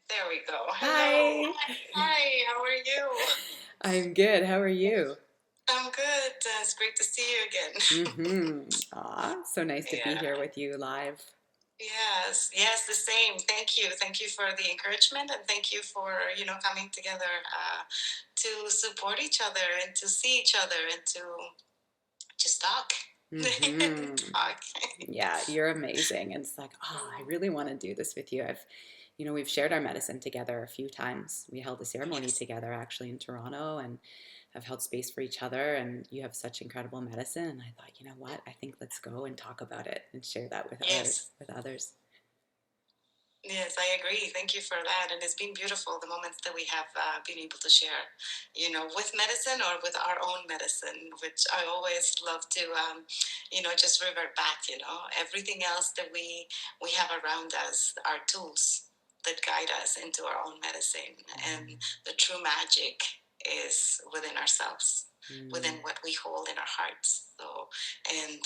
There we go. Hello. Hi, Hi, how are you? I'm good. How are you? I'm good. It's great to see you again. Aw, so nice to be here Yeah. with you live. Yes. Yes, the same. Thank you. Thank you for the encouragement and thank you for, coming together to support each other and to see each other and to just talk. hmm Talk. Yeah, you're amazing. And it's like, oh, I really want to do this with you. We've shared our medicine together a few times. We held a ceremony Yes. together actually in Toronto and have held space for each other. And you have such incredible medicine. And I thought, you know what? I think let's go and talk about it and share that Yes. with others. Yes, I agree. Thank you for that. And it's been beautiful the moments that we have been able to share, with medicine or with our own medicine, which I always love to, just revert back. Everything else that we have around us are tools that guide us into our own medicine. And the true magic is within ourselves, within Mm. what we hold in our hearts. So, and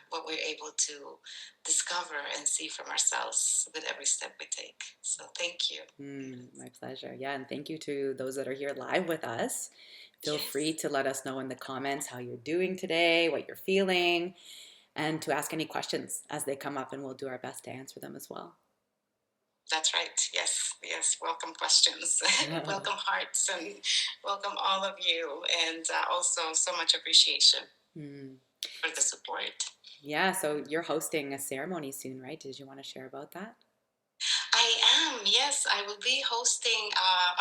what we're able to discover and see from ourselves with every step we take. So thank you. My pleasure. Yeah, and thank you to those that are here live with us. Feel free Yes, to let us know in the comments how you're doing today, what you're feeling, and to ask any questions as they come up, and we'll do our best to answer them as well. that's right. Yes, yes. Welcome questions, welcome hearts, and welcome all of you. And also so much appreciation Hmm. for the support. Yeah, so you're hosting a ceremony soon, right? Did you want to share about that? I am, yes. I will be hosting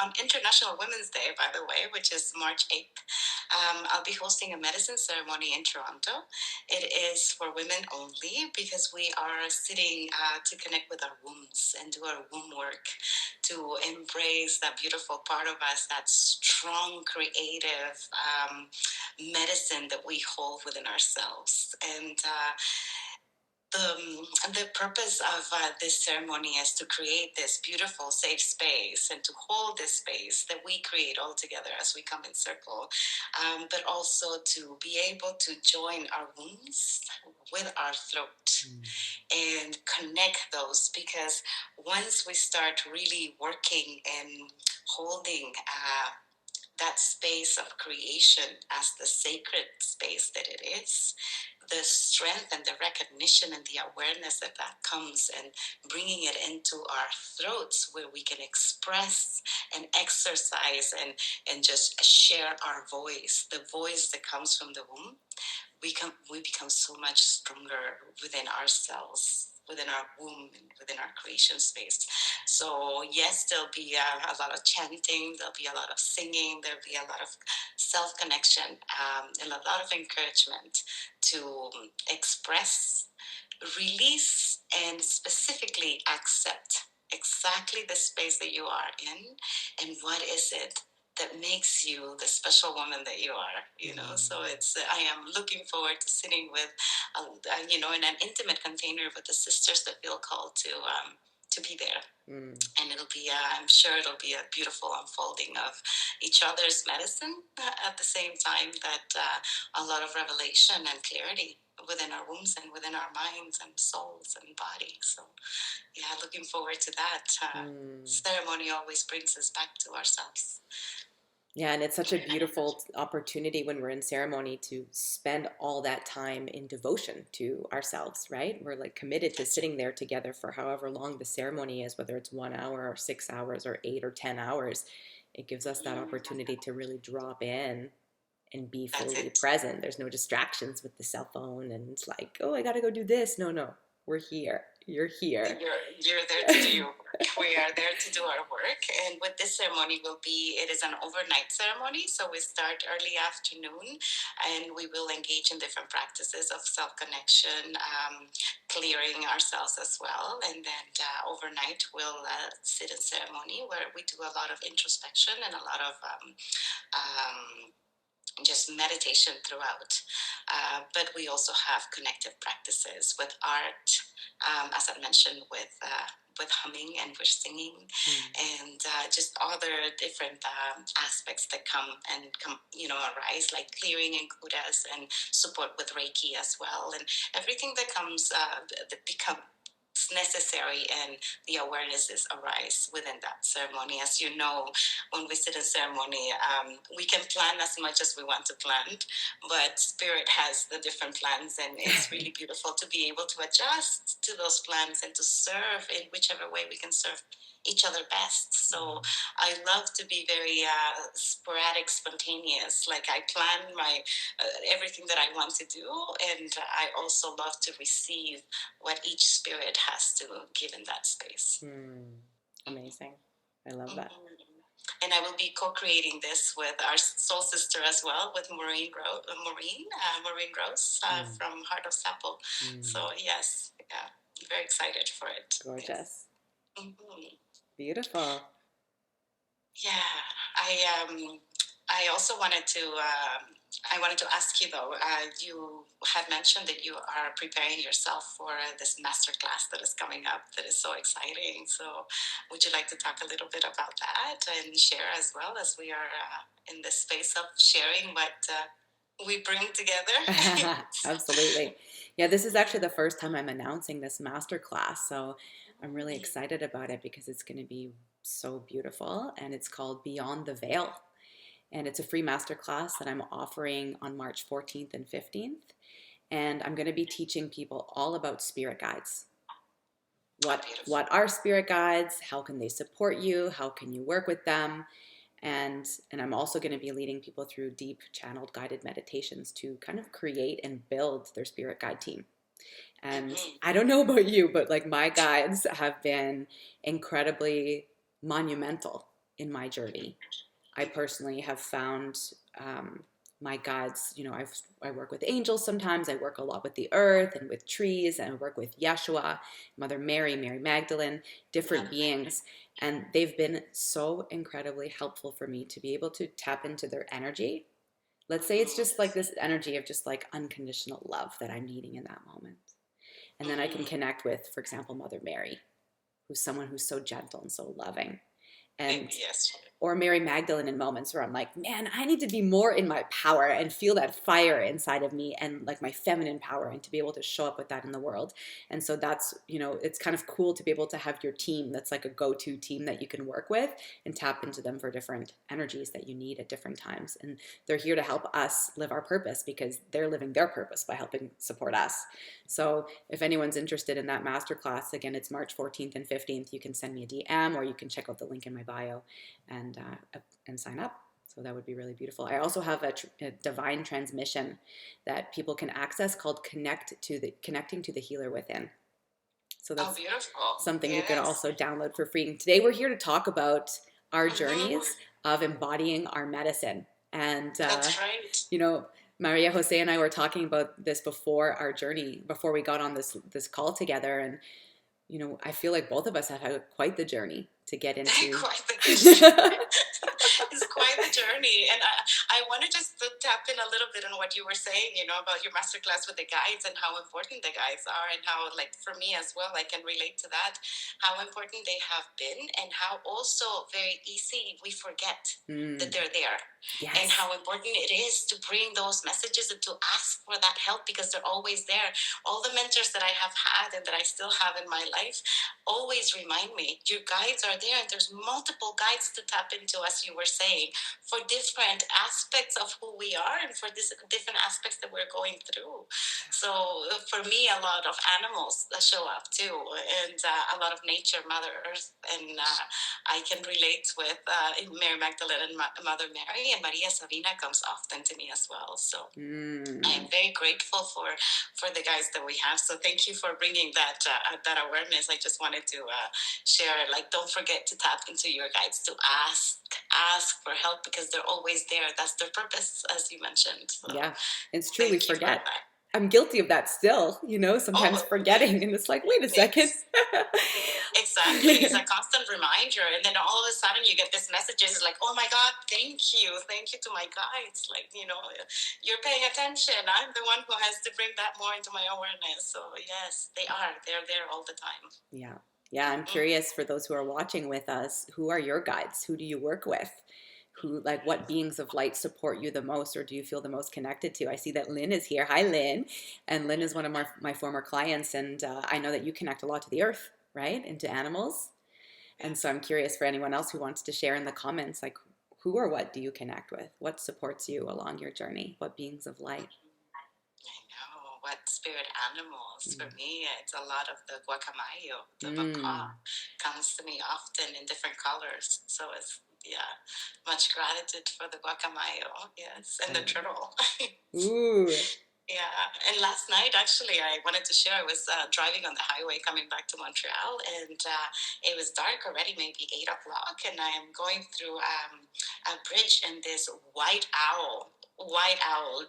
on International Women's Day, by the way, which is March 8th. I'll be hosting a medicine ceremony in Toronto. It is for women only because we are sitting to connect with our wombs and do our womb work to embrace that beautiful part of us, that strong, creative medicine that we hold within ourselves. And the purpose of this ceremony is to create this beautiful safe space and to hold this space that we create all together as we come in circle, but also to be able to join our wombs with our throat and connect those, because once we start really working and holding that space of creation as the sacred space that it is, the strength and the recognition and the awareness that comes, and bringing it into our throats where we can express and exercise and just share our voice, the voice that comes from the womb, we become so much stronger within ourselves, within our womb, and within our creation space. So yes, there'll be a lot of chanting, there'll be a lot of singing, there'll be a lot of self connection, and a lot of encouragement to express, release, and specifically accept exactly the space that you are in, and what is it that makes you the special woman that you are. So it's I am looking forward to sitting with in an intimate container with the sisters that feel called to be there. Mm. And I'm sure it'll be a beautiful unfolding of each other's medicine, at the same time that a lot of revelation and clarity within our wombs and within our minds and souls and body. So yeah, looking forward to that. Mm. Ceremony always brings us back to ourselves. Yeah, and it's such a beautiful opportunity when we're in ceremony to spend all that time in devotion to ourselves, right? We're like committed to That's sitting there together for however long the ceremony is, whether it's 1 hour or 6 hours or 8 or 10 hours. It gives us that opportunity to really drop in and be that's fully it. present. There's no distractions with the cell phone and it's like, oh, I got to go do this. No, no, we're here. You're here. You're there to do your work. We are there to do our work. And with this ceremony it is an overnight ceremony. So we start early afternoon and we will engage in different practices of self-connection, clearing ourselves as well. And then overnight we'll sit in ceremony where we do a lot of introspection and a lot of just meditation throughout. But we also have connective practices with art, as I mentioned, with humming and with singing, and just other different aspects that arise, like clearing and kudas and support with Reiki as well, and everything that comes that becomes necessary, and the awarenesses arise within that ceremony. As you know, when we sit in ceremony, we can plan as much as we want to plan, but spirit has the different plans, and it's really beautiful to be able to adjust to those plans and to serve in whichever way we can serve each other best. So I love to be very sporadic, spontaneous. Like I plan my everything that I want to do, and I also love to receive what each spirit has to give in that space. Amazing. I love that. And I will be co-creating this with our soul sister as well, with Maureen Rose from Heart of Sapple. So yes, yeah, I'm very excited for it. Gorgeous. Yes. Mm-hmm. Beautiful. Yeah, I also wanted to ask you though. You had mentioned that you are preparing yourself for this masterclass that is coming up. That is so exciting. So, would you like to talk a little bit about that and share as well, as we are in this space of sharing what we bring together? Absolutely. Yeah, this is actually the first time I'm announcing this masterclass, so I'm really excited about it because it's going to be so beautiful, and it's called Beyond the Veil. And it's a free masterclass that I'm offering on March 14th and 15th. And I'm going to be teaching people all about spirit guides. What are spirit guides? How can they support you? How can you work with them? And I'm also going to be leading people through deep channeled guided meditations to kind of create and build their spirit guide team. And I don't know about you, but like my guides have been incredibly monumental in my journey. I personally have found my guides, I work with angels sometimes. I work a lot with the earth and with trees, and I work with Yeshua, Mother Mary, Mary Magdalene, different beings. And they've been so incredibly helpful for me to be able to tap into their energy. Let's say it's just like this energy of just like unconditional love that I'm needing in that moment. And then I can connect with, for example, Mother Mary, who's someone who's so gentle and so loving. And or Mary Magdalene in moments where I'm like, man, I need to be more in my power and feel that fire inside of me and like my feminine power, and to be able to show up with that in the world. And so that's, it's kind of cool to be able to have your team that's like a go-to team that you can work with and tap into them for different energies that you need at different times. And they're here to help us live our purpose because they're living their purpose by helping support us. So if anyone's interested in that masterclass, again, it's March 14th and 15th. You can send me a DM, or you can check out the link in my bio and sign up. So that would be really beautiful. I also have a divine transmission that people can access called Connecting to the Healer Within. So that's something you can also download for free. And today we're here to talk about our journeys of embodying our medicine. And that's right. Maria Jose and I were talking about this before our journey, before we got on this call together. And I feel like both of us have had quite the journey to get into. It's quite the journey. And I want to just tap in a little bit on what you were saying, about your masterclass with the guides and how important the guides are, and how, like, for me as well, I can relate to that, how important they have been, and how also very easy we forget that they're there. Yes. And how important it is to bring those messages and to ask for that help, because they're always there. All the mentors that I have had and that I still have in my life always remind me, your guides are there, and there's multiple guides to tap into, as you were saying, for different aspects of who we are and for different aspects that we're going through. So for me, a lot of animals show up too, and a lot of nature, Mother Earth, and I can relate with Mary Magdalene and Mother Mary, and Maria Sabina comes often to me as well. So I am very grateful for the guys that we have. So thank you for bringing that awareness. I just wanted to share, like, don't forget to tap into your guides, to ask for help, because they're always there. That's their purpose, as you mentioned. So yeah, it's true. We forget. I'm guilty of that still, sometimes forgetting, and it's like, wait a second. Exactly. It's a constant reminder. And then all of a sudden you get this message. It's like, oh my God, thank you. Thank you to my guides. Like, you're paying attention. I'm the one who has to bring that more into my awareness. So yes, they are. They're there all the time. Yeah. Yeah. I'm curious, for those who are watching with us, who are your guides? Who do you work with? who, like, what beings of light support you the most, or do you feel the most connected to? I see that Lynn is here. Hi, Lynn. And Lynn is one of my former clients, and I know that you connect a lot to the earth, right? And to animals. And so I'm curious for anyone else who wants to share in the comments, like, who or what do you connect with? What supports you along your journey? What beings of light? I know what spirit animals. For Mm. me, it's a lot of the guacamayo, the Mm. macaw, comes to me often in different colors. So it's, yeah, much gratitude for the guacamayo, yes, and the turtle. Ooh. Yeah, and last night actually, I wanted to share. I was driving on the highway coming back to Montreal, and it was dark already, maybe 8 o'clock, and I am going through a bridge, and this white owl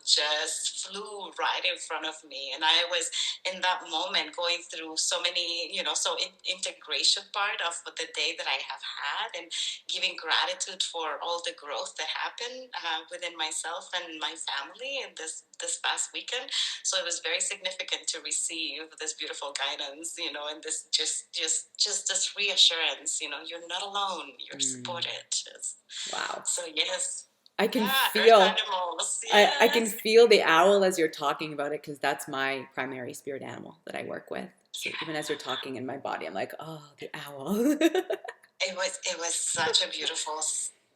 just flew right in front of me, and I was in that moment going through so many, integration part of the day that I have had, and giving gratitude for all the growth that happened within myself and my family in this past weekend. So it was very significant to receive this beautiful guidance, and this just this reassurance, you're not alone, you're Mm. supported. Wow. So yes, I can yeah, earth feel animals, I can yes. feel the owl as you're talking about it, because that's my primary spirit animal that I work with. So even as you're Yeah. talking in my body, I'm like, oh, the owl. It was such a beautiful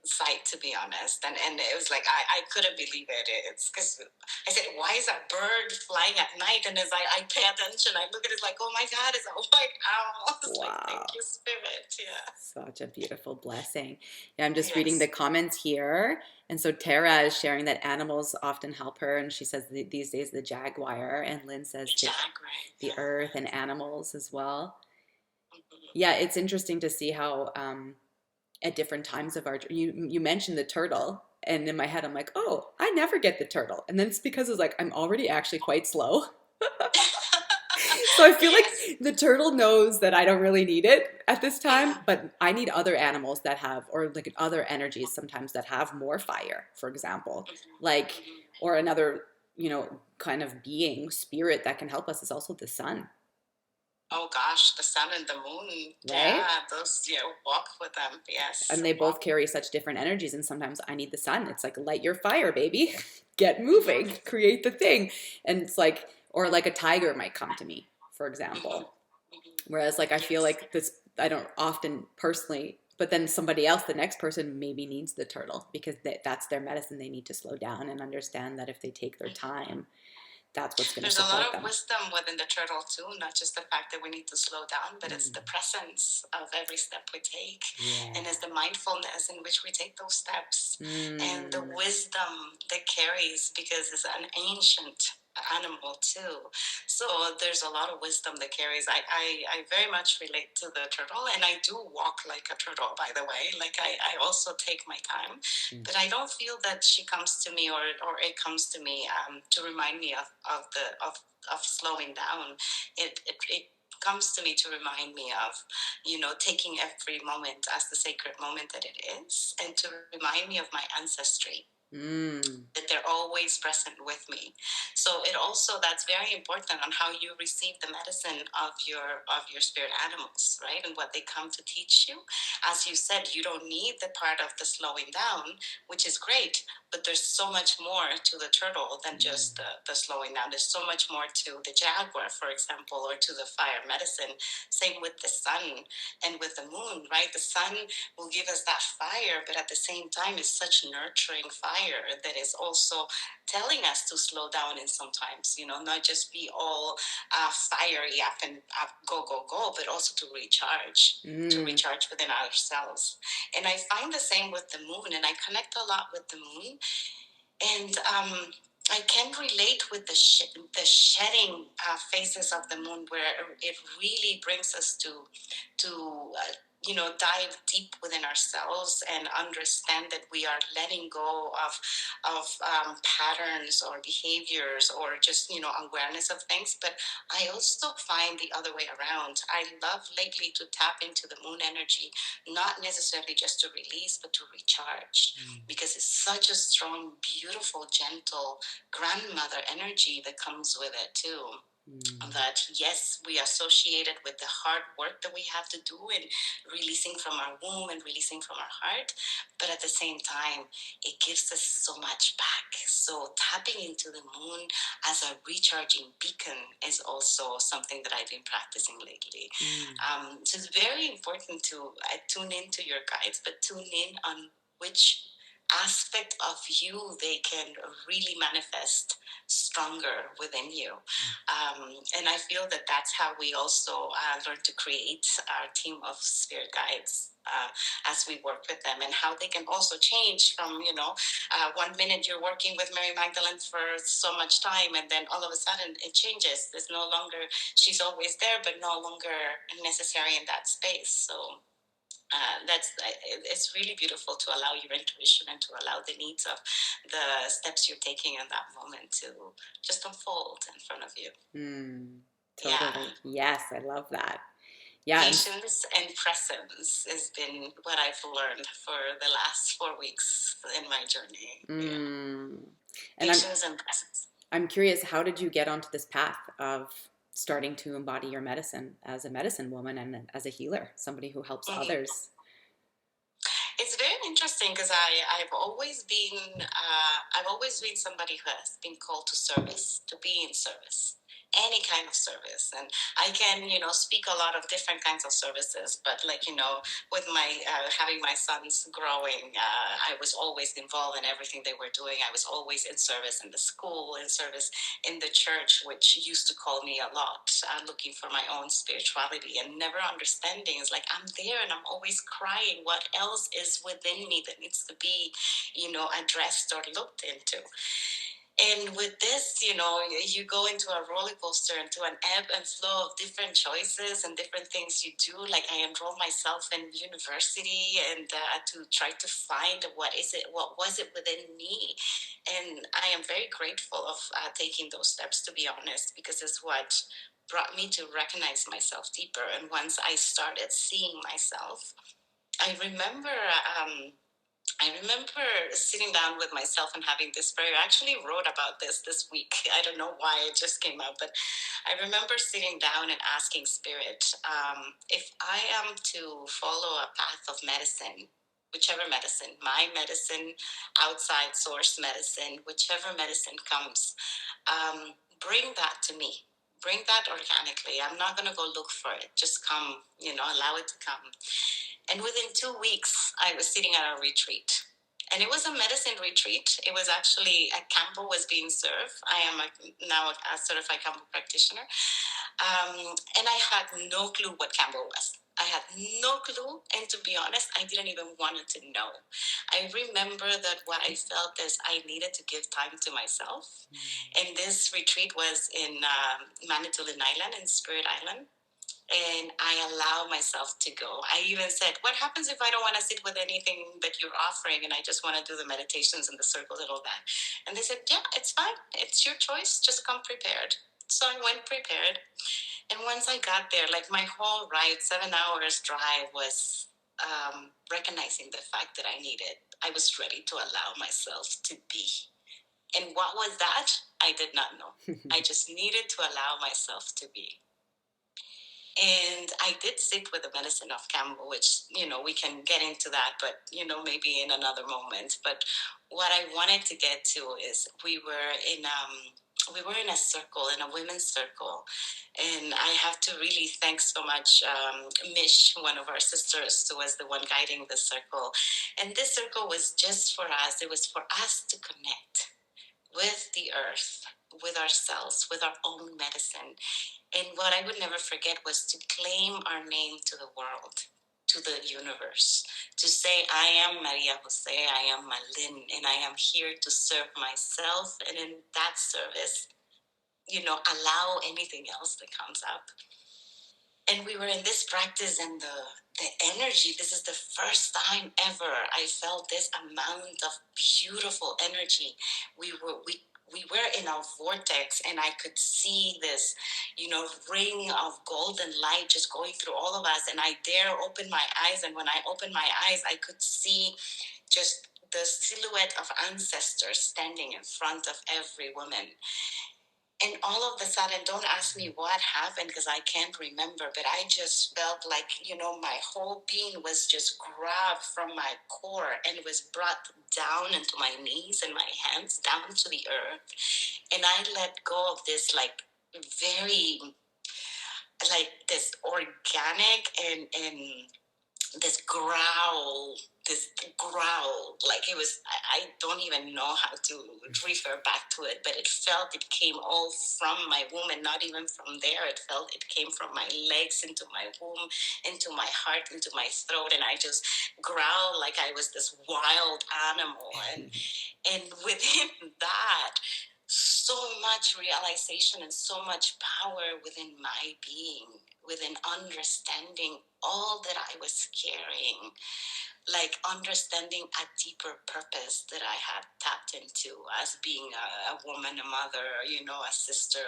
sight, to be honest, and it was like I couldn't believe it. It's because I said, why is a bird flying at night? And as I pay attention, I look at it like, oh my God, it's a white owl. It's like, thank Wow. you, spirit. Yeah. Such a beautiful blessing. Yeah, I'm just reading the Yes. comments here. And so Tara is sharing that animals often help her. And she says these days the jaguar. And Lynn says Jaguar. the earth and animals as well. Mhm. Yeah, it's interesting to see how at different times of our you mentioned the turtle, and in my head I'm like, oh, I never get the turtle, and then it's because it's like I'm already actually quite slow. So I feel like Yes. the turtle knows that I don't really need it at this time, Yeah. but I need other animals that have, or like other energies sometimes that have more fire, for example, Mhm. like, Mhm. or another, kind of being, spirit that can help us is also the sun, Oh gosh, the sun and the moon. right? Yeah, those. Yeah, walk with them. Yes, And they both walk. carry such different energies, and sometimes I need the sun. It's like, light your fire, baby. Get Mhm. moving, create the thing. And it's like, or like a tiger might come to me, for Mhm. example. Mhm. Whereas like I feel Yes. like this, I don't often personally, but then somebody else, the next person maybe needs the turtle, because that's their medicine. They need to slow down and understand that if they take their Mhm. time, that's what's going to There's a lot support of them. wisdom within the turtle too, not just the fact that we need to slow down, but it's Mm. the presence of every step we take, Yeah. and it's the mindfulness in which we take those steps, and the Mm. wisdom that carries, because it's an ancient animal too. So there's a lot of wisdom that carries. I very much relate to the turtle, and I do walk like a turtle, by the way. Like I also take my time, Mm. but I don't feel that she comes to me, or it comes to me to remind me of slowing down. It comes to me to remind me of, taking every moment as the sacred moment that it is, and to remind me of my ancestry, Mm. that they're always present with me. So it also, that's very important on how you receive the medicine of your spirit animals, right? And what they come to teach you. As you said, you don't need the part of the slowing down, which is great, but there's so much more to the turtle than Mm. just the slowing down. There's so much more to the jaguar, for example, or to the fire medicine. Same with the sun and with the moon, right? The sun will give us that fire, but at the same time, it's such nurturing fire that is also telling us to slow down in sometimes, not just be all fiery up and up, go, go, go, but also to Mm. recharge within ourselves. And I find the same with the moon, and I connect a lot with the moon. And I can relate with the shedding phases of the moon, where it really brings us to dive deep within ourselves and understand that we are letting go of patterns or behaviors, or just awareness of things. But I also find the other way around. I love lately to tap into the moon energy, not necessarily just to release, but to recharge, Mm. because it's such a strong, beautiful, gentle grandmother energy that comes with it too. Mm. that yes, we associate it with the hard work that we have to do in releasing from our womb and releasing from our heart, but at the same time it gives us so much back. So tapping into the moon as a recharging beacon is also something that I've been practicing lately. Mm. So it's very important to tune into your guides, but tune in on which aspect of you they can really manifest stronger within you. And I feel that that's how we also learn to create our team of spirit guides as we work with them, and how they can also change from, 1 minute you're working with Mary Magdalene for so much time, and then all of a sudden it changes. There's no longer, she's always there, but no longer necessary in that space. So it's really beautiful to allow your intuition and to allow the needs of the steps you're taking in that moment to just unfold in front of you. Mm. Yeah. Totally. Yes, I love that. Yeah, and Patience and presence has been what I've learned for the last 4 weeks in my journey. Yeah. mm, and Patience and presence. I'm curious, how did you get onto this path of starting to embody your medicine as a medicine woman and as a healer, somebody who helps Mhm. others? It's very interesting because I've always been somebody who has been called to service, to be in service, any kind of service. And I can, speak a lot of different kinds of services, but like, with my having my sons growing, I was always involved in everything they were doing. I was always in service in the school, in service in the church, which used to call me a lot, looking for my own spirituality and never understanding. It's like I'm there and I'm always crying. What else is within me that needs to be, addressed or looked into? And with this, you go into a roller coaster, into an ebb and flow of different choices and different things you do. Like I enrolled myself in university and to try to find what was it within me. And I am very grateful of taking those steps, to be honest, because it's what brought me to recognize myself deeper. And once I started seeing myself, I remember I remember sitting down with myself and having this prayer. I actually wrote about this week. I don't know why it just came out, but I remember sitting down and asking Spirit, if I am to follow a path of medicine, whichever medicine, my medicine, outside source medicine, whichever medicine comes, bring that to me. Bring that organically. I'm not going to go look for it. Just come, allow it to come. And within 2 weeks, I was sitting at a retreat. And it was a medicine retreat. It was actually a Kambo was being served. I am now a certified Kambo practitioner. And I had no clue what Kambo was. I had no clue. And to be honest, I didn't even want to know. I remember that what I felt is I needed to give time to myself. And this retreat was in Manitoulin Island, in Spirit Island, and I allow myself to go. I even said, what happens if I don't want to sit with anything that you're offering and I just want to do the meditations and the circles and all that? And they said, yeah, it's fine. It's your choice. Just come prepared. So I went prepared. And once I got there, like my whole ride, 7 hours drive, was recognizing the fact that I was ready to allow myself to be. And what was that? I did not know. I just needed to allow myself to be. And I did sit with the medicine of Campbell, which, we can get into that, but, maybe in another moment. But what I wanted to get to is we were in a circle, in a women's circle. And I have to really thank so much Mish, one of our sisters, who was the one guiding the circle. And this circle was just for us. It was for us to connect with the earth, with ourselves, with our own medicine. And what I would never forget was to claim our name to the world, to the universe, to say, I am Maria Jose, I am Malin, and I am here to serve myself. And in that service, allow anything else that comes up. And we were in this practice, and the energy, this is the first time ever I felt this amount of beautiful energy. We were in a vortex, and I could see this, ring of golden light just going through all of us. And I dare open my eyes, and when I opened my eyes, I could see just the silhouette of ancestors standing in front of every woman. And all of a sudden, don't ask me what happened because I can't remember, but I just felt like, my whole being was just grabbed from my core and was brought down into my knees and my hands down to the earth. And I let go of this, like, very, like, this organic and this growl, like it was, I don't even know how to refer back to it, but it came all from my womb, and not even from there. It came from my legs into my womb, into my heart, into my throat, and I just growled like I was this wild animal. And within that, so much realization and so much power within my being, within understanding all that I was carrying, like understanding a deeper purpose that I had tapped into as being a woman, a mother, a sister,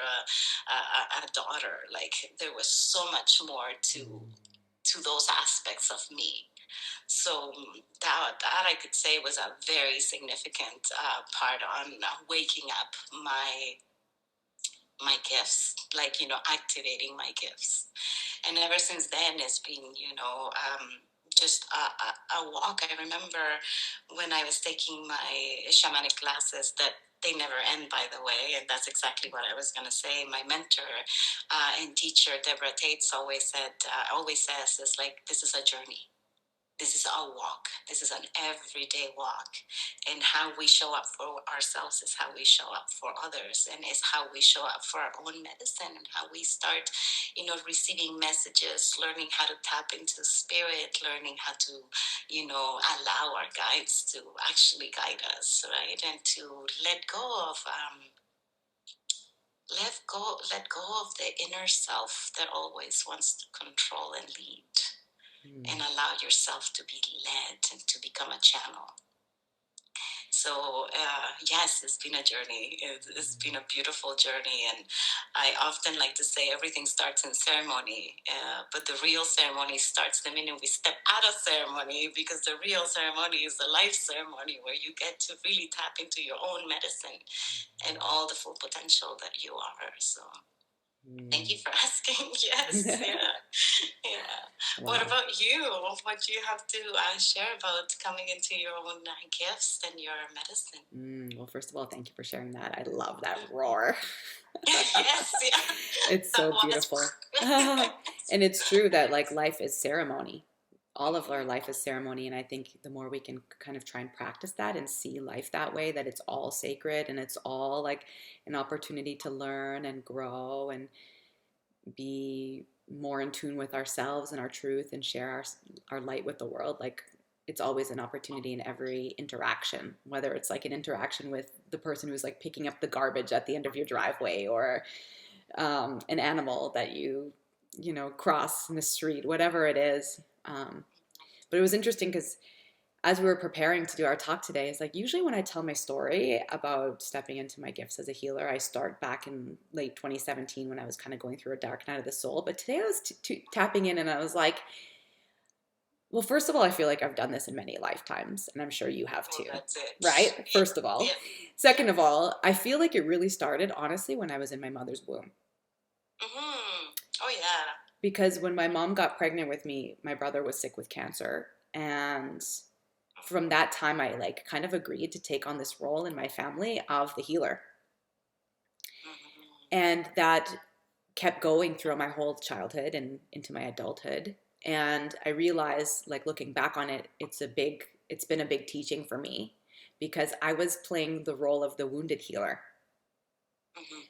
a daughter. Like there was so much more to those aspects of me. So that I could say was a very significant part on waking up my gifts, like activating my gifts. And ever since then, it's been just a walk. I remember when I was taking my shamanic classes that they never end, by the way, and that's exactly what I was going to say. My mentor and teacher, Deborah Tates, always says, is like, this is a journey. This is a walk. This is an everyday walk. And how we show up for ourselves is how we show up for others, and is how we show up for our own medicine, and how we start, receiving messages, learning how to tap into spirit, learning how to, allow our guides to actually guide us, right? And to let go of the inner self that always wants to control and lead, and allow yourself to be led and to become a channel. So yes, it's been a journey. It's been a beautiful journey, and I often like to say everything starts in ceremony, but the real ceremony starts the minute we step out of ceremony, because the real ceremony is the life ceremony, where you get to really tap into your own medicine and all the full potential that you are. So thank you for asking. Yes, yeah. Yeah. Wow. What about you? What do you have to share about coming into your own gifts and your medicine? Well, first of all, thank you for sharing that. I love that roar. Yes, yeah. It's so beautiful. And it's true that like life is ceremony. All of our life is ceremony. And I think the more we can kind of try and practice that and see life that way, that it's all sacred and it's all like an opportunity to learn and grow and be more in tune with ourselves and our truth and share our light with the world. Like it's always an opportunity in every interaction, whether it's like an interaction with the person who's like picking up the garbage at the end of your driveway, or an animal that cross in the street, whatever it is. But it was interesting because as we were preparing to do our talk today, it's like usually when I tell my story about stepping into my gifts as a healer, I start back in late 2017 when I was kind of going through a dark night of the soul. But today I was tapping in, and I was like, well, first of all, I feel like I've done this in many lifetimes, and I'm sure you have too. That's it. Right? First of all. Yeah. Second of all, I feel like it really started, honestly, when I was in my mother's womb. Mm-hmm. Oh, yeah. Because when my mom got pregnant with me, my brother was sick with cancer. And from that time, I like kind of agreed to take on this role in my family of the healer. And that kept going throughout my whole childhood and into my adulthood. And I realized, like looking back on it, it's been a big teaching for me, because I was playing the role of the wounded healer,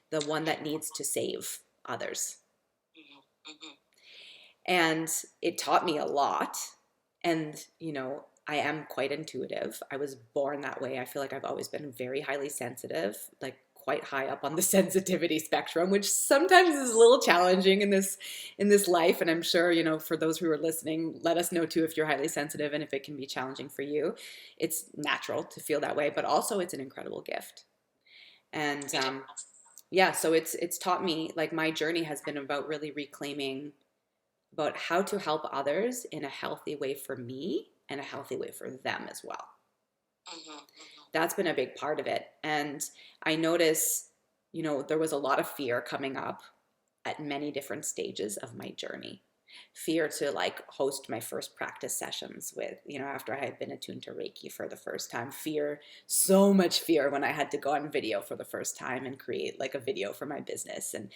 the one that needs to save others. And it taught me a lot. And, I am quite intuitive. I was born that way. I feel like I've always been very highly sensitive, like quite high up on the sensitivity spectrum, which sometimes is a little challenging in this life. And I'm sure, for those who are listening, let us know too if you're highly sensitive and if it can be challenging for you. It's natural to feel that way, but also it's an incredible gift. And so it's taught me, like my journey has been about really reclaiming about how to help others in a healthy way for me and a healthy way for them as well. That's been a big part of it. And I notice there was a lot of fear coming up at many different stages of my journey. Fear to like host my first practice sessions with, after I had been attuned to Reiki for the first time. Fear, so much fear when I had to go on video for the first time and create like a video for my business. And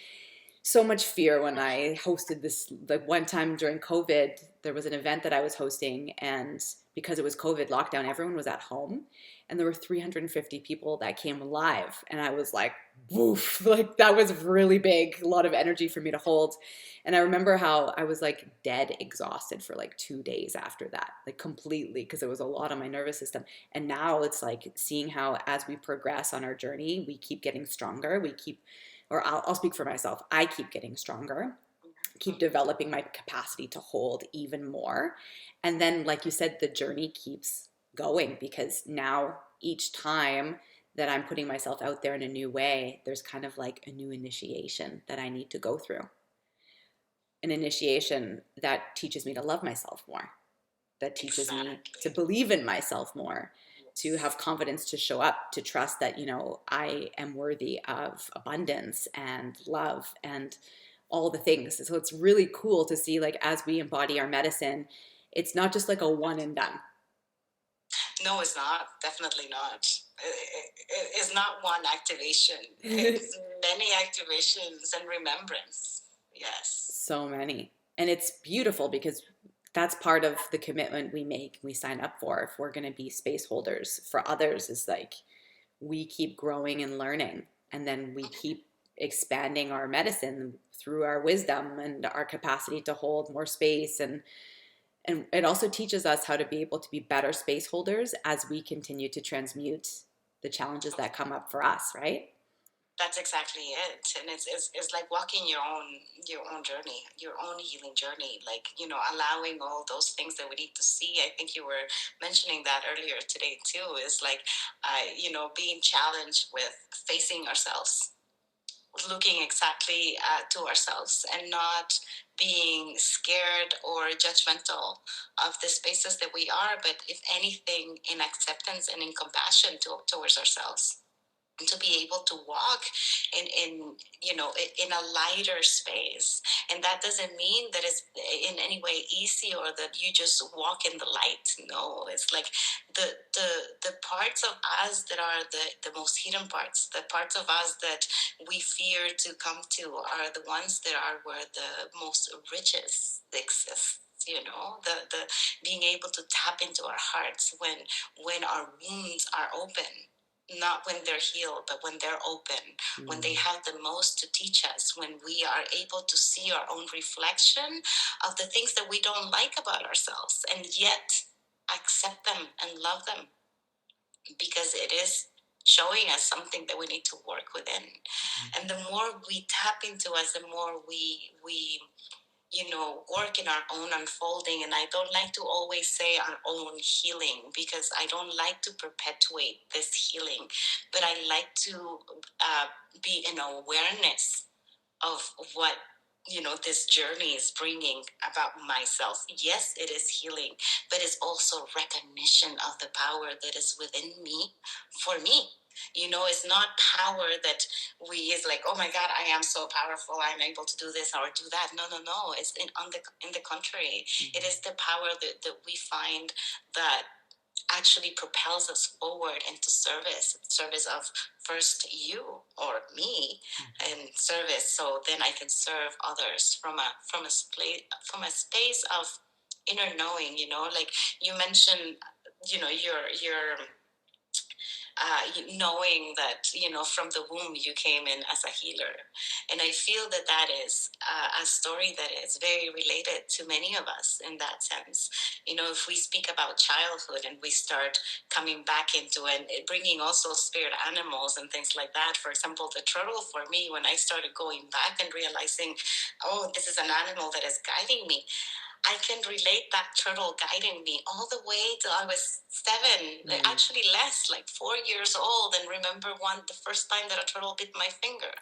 so much fear when I hosted this, like one time during COVID, there was an event that I was hosting, and because it was COVID lockdown, everyone was at home, and there were 350 people that came live, and I was like, woof, like that was really big, a lot of energy for me to hold. And I remember how I was like dead exhausted for like 2 days after that, like completely, because it was a lot on my nervous system. And now it's like seeing how as we progress on our journey, we keep getting stronger. Or I'll speak for myself. I keep getting stronger, keep developing my capacity to hold even more. And then, like you said, the journey keeps going, because now each time that I'm putting myself out there in a new way, there's kind of like a new initiation that I need to go through. An initiation that teaches me to love myself more, that teaches me to Exactly. believe in myself more, to have confidence to show up, to trust that, I am worthy of abundance and love and all the things. So it's really cool to see, like, as we embody our medicine, it's not just like a one and done. No, it's not. Definitely not. It's not one activation. It's many activations and remembrance. Yes. So many. And it's beautiful because that's part of the commitment we make, we sign up for if we're going to be space holders for others, is like we keep growing and learning, and then we keep expanding our medicine through our wisdom and our capacity to hold more space. And it also teaches us how to be able to be better space holders as we continue to transmute the challenges that come up for us, right? That's exactly it. And it's like walking your own journey, your own healing journey, like, allowing all those things that we need to see. I think you were mentioning that earlier today too, is like, being challenged with facing ourselves, looking exactly to ourselves, and not being scared or judgmental of the spaces that we are, but if anything, in acceptance and in compassion towards ourselves, and to be able to walk in a lighter space. And that doesn't mean that it's in any way easy, or that you just walk in the light. No, it's like the parts of us that are the most hidden parts, the parts of us that we fear to come to, are the ones that are where the most riches exist. The being able to tap into our hearts when our wounds are open, not when they're healed, but when they're open, when they have the most to teach us, when we are able to see our own reflection of the things that we don't like about ourselves, and yet accept them and love them, because it is showing us something that we need to work within. And the more we tap into us, the more we work in our own unfolding. And I don't like to always say our own healing, because I don't like to perpetuate this healing, but I like to be in awareness of what this journey is bringing about myself. Yes, it is healing, but it's also recognition of the power that is within me, for me. It's not power that is like, oh my God, I am so powerful, I'm able to do this or do that. No, no, no. It's in the contrary. It is the power that we find that actually propels us forward into service of first you or me, and service, so then I can serve others from a space of inner knowing. Like you mentioned, your knowing that from the womb you came in as a healer. And I feel that is a story that is very related to many of us in that sense. If we speak about childhood and we start coming back into and bringing also spirit animals and things like that. For example, the turtle, for me, when I started going back and realizing, oh, this is an animal that is guiding me, I can relate that turtle guiding me all the way till I was 7, actually less, like 4 years old, and remember the first time that a turtle bit my finger,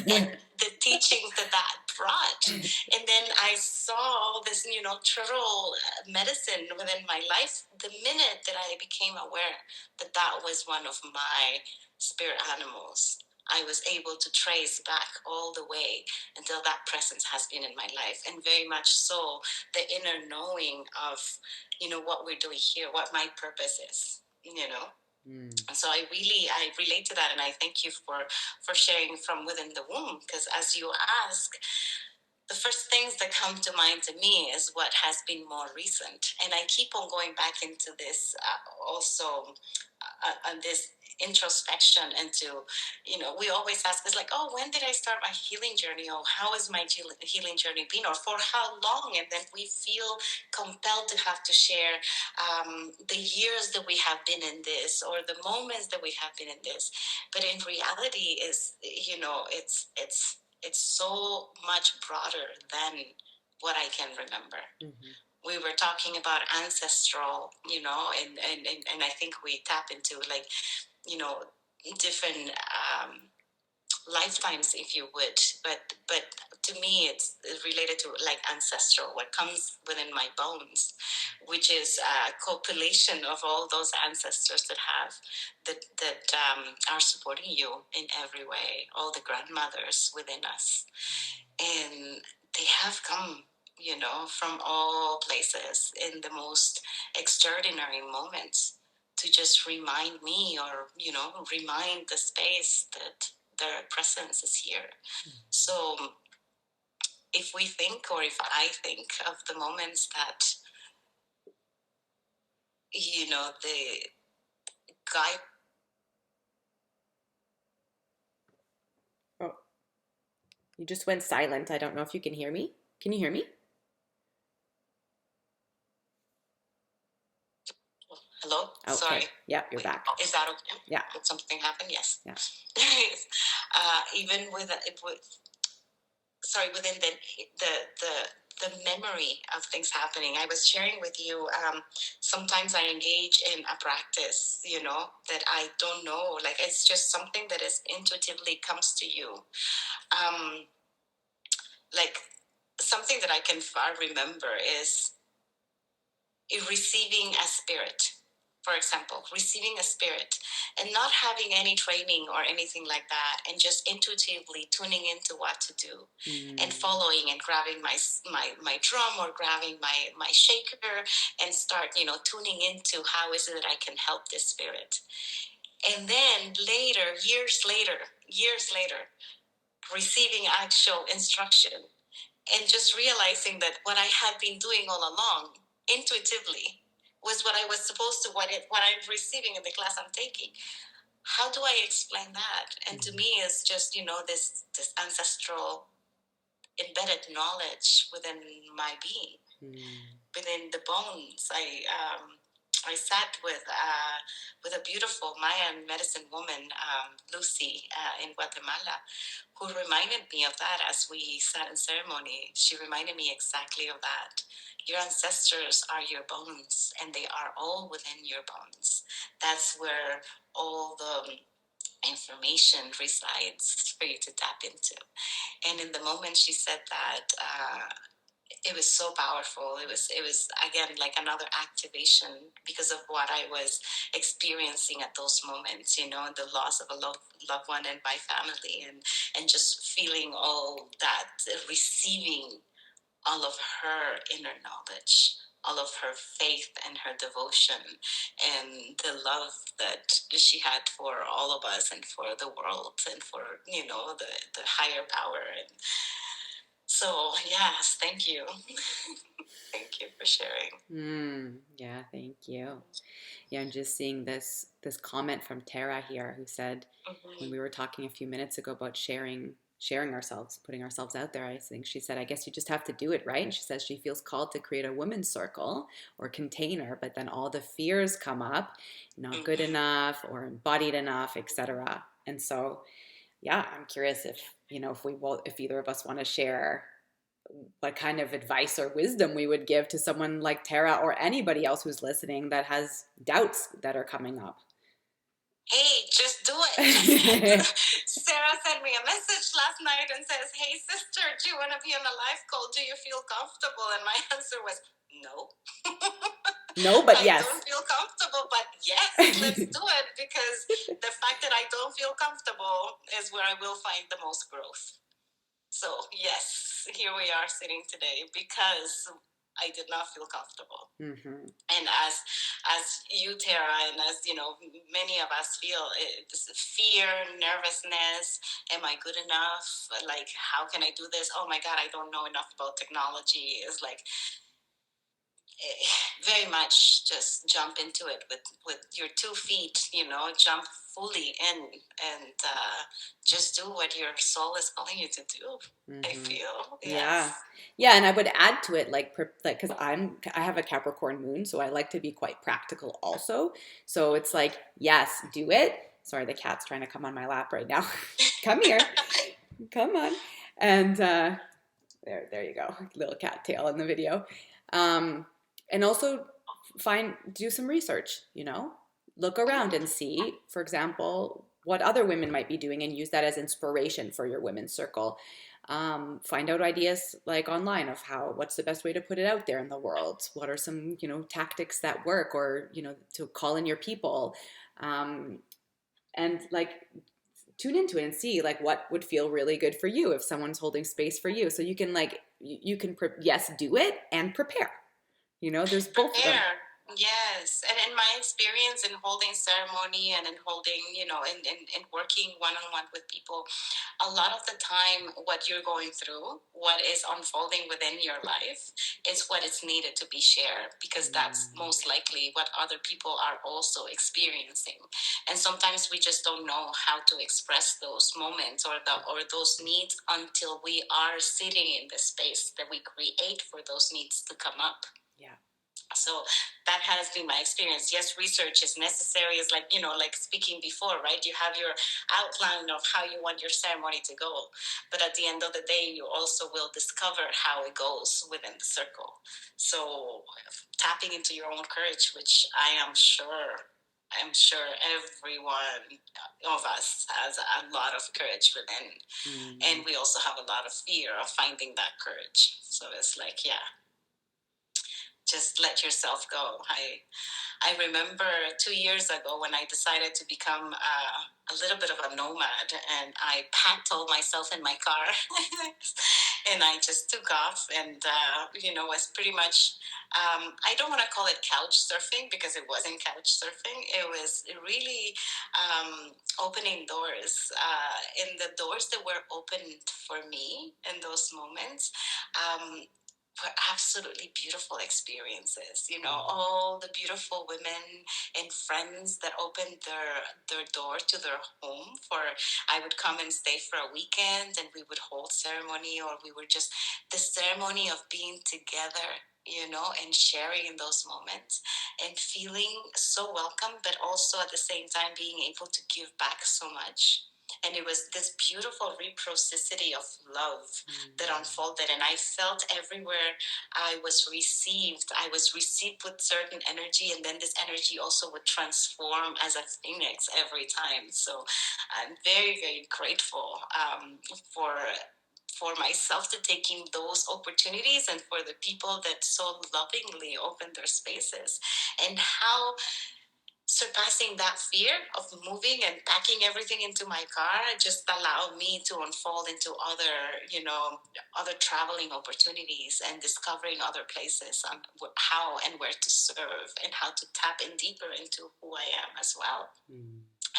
and the teachings that brought. And then I saw this, turtle medicine within my life the minute that I became aware that that was one of my spirit animals. I was able to trace back all the way until that presence has been in my life. And very much so, the inner knowing of, what we're doing here, what my purpose is, And so I relate to that, and I thank you for sharing from within the womb, because as you ask, the first things that come to mind to me is what has been more recent, and I keep on going back into this also this introspection into, we always ask, it's like, oh, when did I start my healing journey, or how has my healing journey been, or for how long, and then we feel compelled to have to share the years that we have been in this, or the moments that we have been in this. But in reality is, it's so much broader than what I can remember. Mm-hmm. We were talking about ancestral, and I think we tap into, like, different lifetimes, if you would, but to me it's related to, like, ancestral, what comes within my bones, which is a compilation of all those ancestors that are supporting you in every way, all the grandmothers within us, and they have come, from all places in the most extraordinary moments, to just remind me, or remind the space that their presence is here. Mm-hmm. So if we think, or if I think of the moments that, the guide. Oh, you just went silent. I don't know if you can hear me. Can you hear me? Hello? Okay. Sorry. Yeah, you're back. Is that okay? Yeah. Did something happen? Yes. Yeah. Even within the memory of things happening. I was sharing with you, sometimes I engage in a practice, that I don't know, like, it's just something that is intuitively comes to you. Like, something that I can far remember is receiving a spirit. For example, receiving a spirit and not having any training or anything like that, and just intuitively tuning into what to do, and following and grabbing my drum, or grabbing my shaker, and start, tuning into how is it that I can help this spirit. And then later, years later, receiving actual instruction, and just realizing that what I had been doing all along, intuitively, was what I was supposed to, what I'm receiving in the class I'm taking. How do I explain that? And to me, it's just, this ancestral embedded knowledge within my being, within the bones. I sat with a beautiful Mayan medicine woman, Lucy, in Guatemala, who reminded me of that as we sat in ceremony. She reminded me exactly of that. Your ancestors are your bones, and they are all within your bones. That's where all the information resides for you to tap into. And in the moment she said that, it was so powerful. It was again like another activation, because of what I was experiencing at those moments, the loss of a loved one in my family, and just feeling all that, receiving all of her inner knowledge, all of her faith and her devotion, and the love that she had for all of us, and for the world, and for, the higher power. And so, yes, thank you. Thank you for sharing. Yeah, thank you. Yeah, I'm just seeing this comment from Tara here, who said, when we were talking a few minutes ago about sharing ourselves, putting ourselves out there, I think she said, I guess you just have to do it, right? And she says she feels called to create a women's circle or container, but then all the fears come up, not good enough or embodied enough, etc. And so, yeah, I'm curious if, if either of us want to share what kind of advice or wisdom we would give to someone like Tara, or anybody else who's listening that has doubts that are coming up. Hey, just do it. Sarah sent me a message last night and says, hey, sister, do you want to be on a live call? Do you feel comfortable? And my answer was, no. No, but yes. I don't feel comfortable, but yes, let's do it, because the fact that I don't feel comfortable is where I will find the most growth. So yes, here we are sitting today because I did not feel comfortable. Mm-hmm. And as you, Tara, and as you know, many of us feel this fear, nervousness. Am I good enough? Like, how can I do this? Oh my God, I don't know enough about technology. It's like very much just jump into it with your 2 feet, jump fully in and just do what your soul is calling you to do. I Mm-hmm. feel, Yeah. yes. Yeah, and I would add to it like cuz I have a Capricorn moon, so I like to be quite practical also. So it's like, yes, do it. Sorry, the cat's trying to come on my lap right now. Come here. Come on. And there you go. Little cat tail in the video. Um and also do some research, Look around and see, for example, what other women might be doing and use that as inspiration for your women's circle. Find out ideas like online of what's the best way to put it out there in the world. What are some, tactics that work, or, to call in your people. And like tune into it and see like what would feel really good for you if someone's holding space for you. So you can yes, do it and prepare. There's both of them. Prepare. Yes. And in my experience in holding ceremony and in holding, in working one on one with people, a lot of the time, what you're going through, what is unfolding within your life, is what is needed to be shared, because that's most likely what other people are also experiencing. And sometimes we just don't know how to express those moments or those needs until we are sitting in the space that we create for those needs to come up. Yeah. So that has been my experience. Yes, research is necessary. It's like, like speaking before, right? You have your outline of how you want your ceremony to go. But at the end of the day, you also will discover how it goes within the circle. So tapping into your own courage, which I'm sure everyone of us has a lot of courage within. And we also have a lot of fear of finding that courage. So it's like, yeah, just let yourself go. I remember 2 years ago when I decided to become a little bit of a nomad, and I packed all myself in my car and I just took off, and was pretty much, I don't want to call it couch surfing, because it wasn't couch surfing. It was really opening doors, and the doors that were opened for me in those moments were absolutely beautiful experiences. All the beautiful women and friends that opened their door to their home for, I would come and stay for a weekend, and we would hold ceremony, or we were just the ceremony of being together, and sharing in those moments and feeling so welcome, but also at the same time being able to give back so much. And it was this beautiful reciprocity of love that unfolded, and I felt everywhere I was received with certain energy, and then this energy also would transform as a phoenix every time. So I'm very, very grateful for myself to taking those opportunities, and for the people that so lovingly opened their spaces, and how surpassing that fear of moving and packing everything into my car just allowed me to unfold into other traveling opportunities, and discovering other places on how and where to serve, and how to tap in deeper into who I am as well.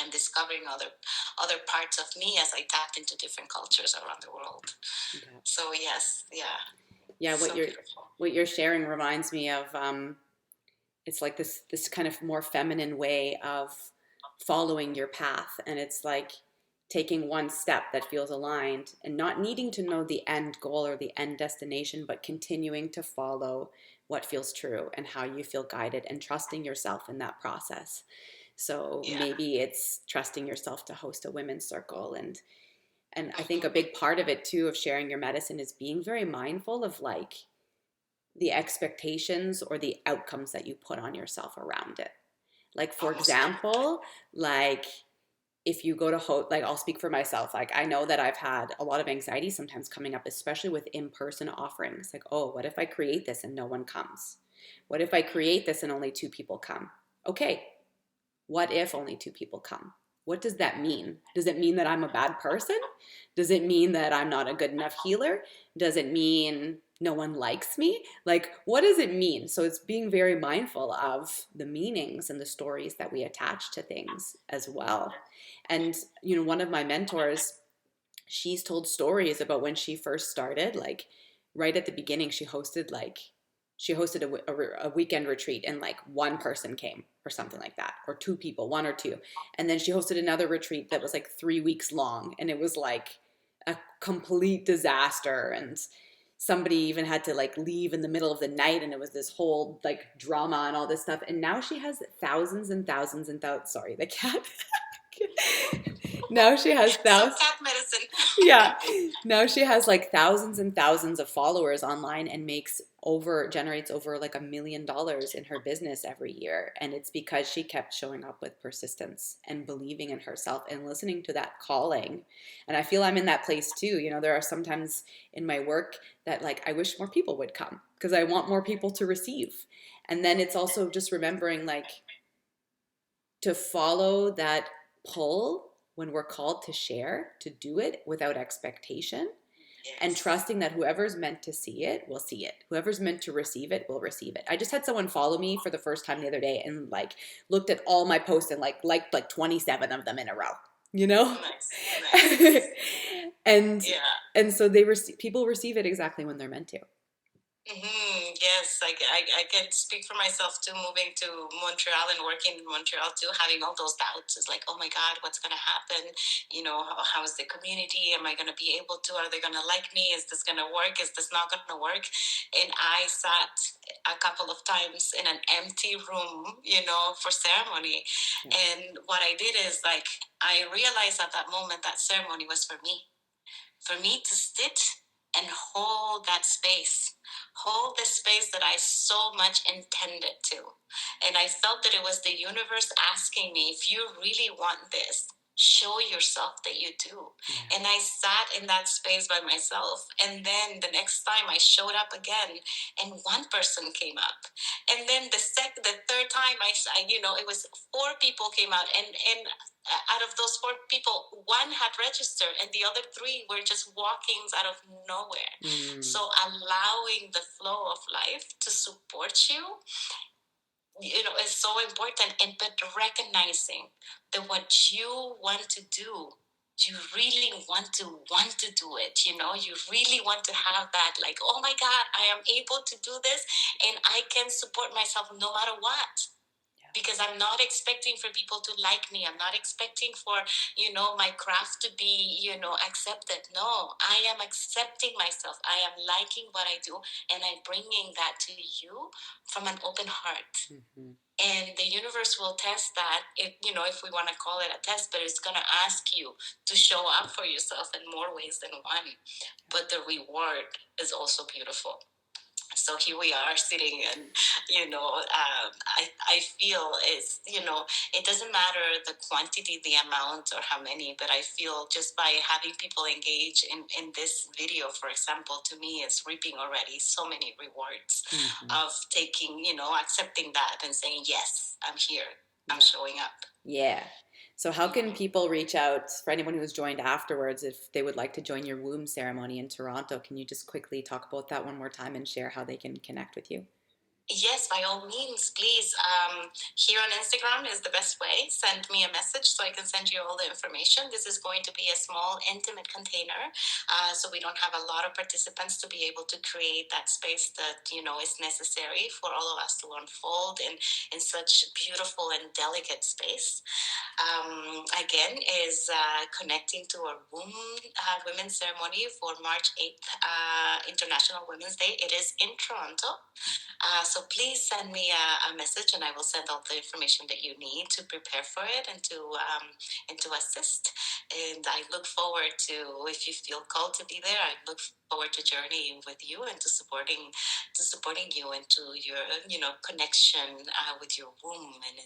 And discovering other parts of me as I tapped into different cultures around the world. Yeah. So yes, Yeah, so beautiful. What you're sharing reminds me of it's like this kind of more feminine way of following your path, and it's like taking one step that feels aligned and not needing to know the end goal or the end destination, but continuing to follow what feels true and how you feel guided, and trusting yourself in that process. So maybe it's trusting yourself to host a women's circle, and I think a big part of it too, of sharing your medicine, is being very mindful of like the expectations or the outcomes that you put on yourself around it. Like, for example, like if you go to like, I'll speak for myself. Like, I know that I've had a lot of anxiety sometimes coming up, especially with in-person offerings. Like, oh, what if I create this and no one comes? What if I create this and only 2 people come? Okay, what if only 2 people come? What does that mean? Does it mean that I'm a bad person? Does it mean that I'm not a good enough healer? Does it mean no one likes me? Like, what does it mean? So it's being very mindful of the meanings and the stories that we attach to things as well. And, one of my mentors, she's told stories about when she first started, like right at the beginning, she hosted a weekend retreat and like one person came or something like that, or two people, one or two. And then she hosted another retreat that was like 3 weeks long, and it was like a complete disaster. And somebody even had to like leave in the middle of the night, and it was this whole like drama and all this stuff. And now she has thousands and thousands and thousands. Sorry, the cat. Now she has Some thousands. cat medicine. Yeah. Now she has like thousands and thousands of followers online and generates over like $1 million in her business every year. And it's because she kept showing up with persistence and believing in herself and listening to that calling. And I feel I'm in that place too. There are sometimes in my work that like I wish more people would come because I want more people to receive. And then it's also just remembering like to follow that pull when we're called to share, to do it without expectation, and Yes. trusting that whoever's meant to see it will see it. Whoever's meant to receive it will receive it. I just had someone follow me for the first time the other day and like looked at all my posts and like liked like 27 of them in a row, you know? Nice, nice. and Yeah. and so people receive it exactly when they're meant to. Yes, I can speak for myself too, moving to Montreal and working in Montreal too, having all those doubts. It's like, oh my God, what's going to happen? How is the community? Am I going to be able to? Are they going to like me? Is this going to work? Is this not going to work? And I sat a couple of times in an empty room, for ceremony. Yeah. And what I did is like, I realized at that moment that ceremony was for me to sit and hold the space that I so much intended to. And I felt that it was the universe asking me, if you really want this, show yourself that you do. Yeah. And I sat in that space by myself. And then the next time I showed up again, and one person came up. And then the third time it was four people came out, and out of those four people, one had registered, and the other three were just walk-ins out of nowhere. So allowing the flow of life to support you, is so important. And but recognizing that what you want to do, you really want to do it. You really want to have that, like, oh my God, I am able to do this, and I can support myself no matter what, because I'm not expecting for people to like me. I'm not expecting for, my craft to be, accepted. No, I am accepting myself. I am liking what I do, and I'm bringing that to you from an open heart. Mm-hmm. And the universe will test that, if we want to call it a test, but it's going to ask you to show up for yourself in more ways than one. But the reward is also beautiful. So here we are sitting, and I feel it doesn't matter the quantity, the amount, or how many, but I feel just by having people engage in this video, for example, to me it's reaping already so many rewards of taking, accepting that and saying, yes, I'm here, I'm showing up. Yeah. So how can people reach out for anyone who's joined afterwards if they would like to join your womb ceremony in Toronto? Can you just quickly talk about that one more time and share how they can connect with you? Yes, by all means, please. Here on Instagram is the best way. Send me a message so I can send you all the information. This is going to be a small, intimate container, so we don't have a lot of participants to be able to create that space that is necessary for all of us to unfold in such beautiful and delicate space. Again, is connecting to our women's ceremony for March 8th, International Women's Day. It is in Toronto. So please send me a message, and I will send all the information that you need to prepare for it and to assist. And I look forward to, if you feel called to be there, I look forward to journeying with you and to supporting you into your connection with your womb, and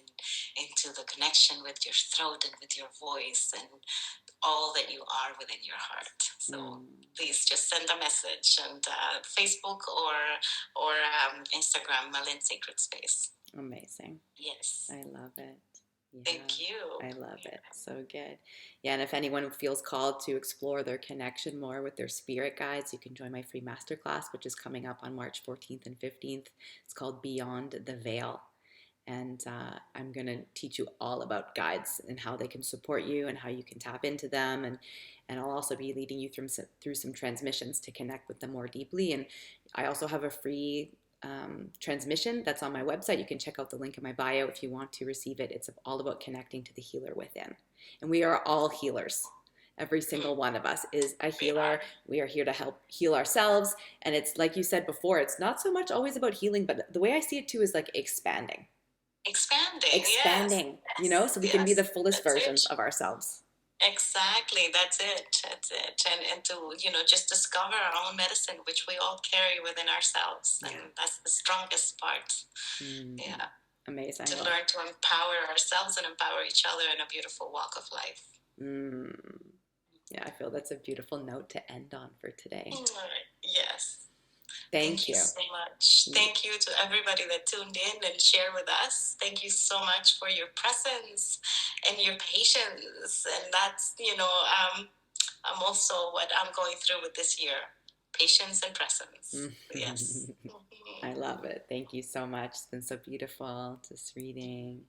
into the connection with your throat and with your voice and all that you are within your heart. So please just send a message, and Facebook or Instagram, Malin Sacred Space. Amazing. Yes. I love it. Yeah, Thank you. I love Yeah. it. So good. Yeah, and if anyone feels called to explore their connection more with their spirit guides, you can join my free masterclass, which is coming up on March 14th and 15th. It's called Beyond the Veil. And I'm going to teach you all about guides and how they can support you and how you can tap into them. And I'll also be leading you through some transmissions to connect with them more deeply. And I also have a free transmission that's on my website. You can check out the link in my bio if you want to receive it. It's all about connecting to the healer within. And we are all healers. Every single one of us is a We are healer. We are here to help heal ourselves. And it's like you said before, it's not so much always about healing, but the way I see it too is like expanding. expanding. Yes, Expanding, yes, so we can be the yes. fullest That's versions it. of ourselves. Exactly. That's it. That's it. And to, just discover our own medicine, which we all carry within ourselves. Yeah. And that's the strongest part. Mm, Yeah. amazing. To Well, learn to empower ourselves and empower each other in a beautiful walk of life. mm, yeah, I feel that's a beautiful note to end on for today. All right. Yes. Thank Thank you you. so much. Thank you to everybody that tuned in and shared with us. Thank you so much for your presence and your patience. And that's, I'm also what I'm going through with this year. Patience and presence. Yes. I love it. Thank you so much. It's been so beautiful, this reading.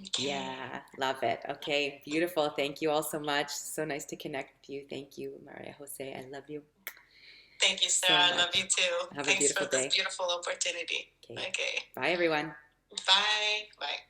Okay. Yeah, love it. Okay, beautiful. Thank you all so much. So nice to connect with you. Thank you, Maria Jose. I love you Thank you, Sarah. so I love you much. too. Have a Thanks beautiful for this day. beautiful opportunity. Okay, Okay. bye everyone. Bye. Bye.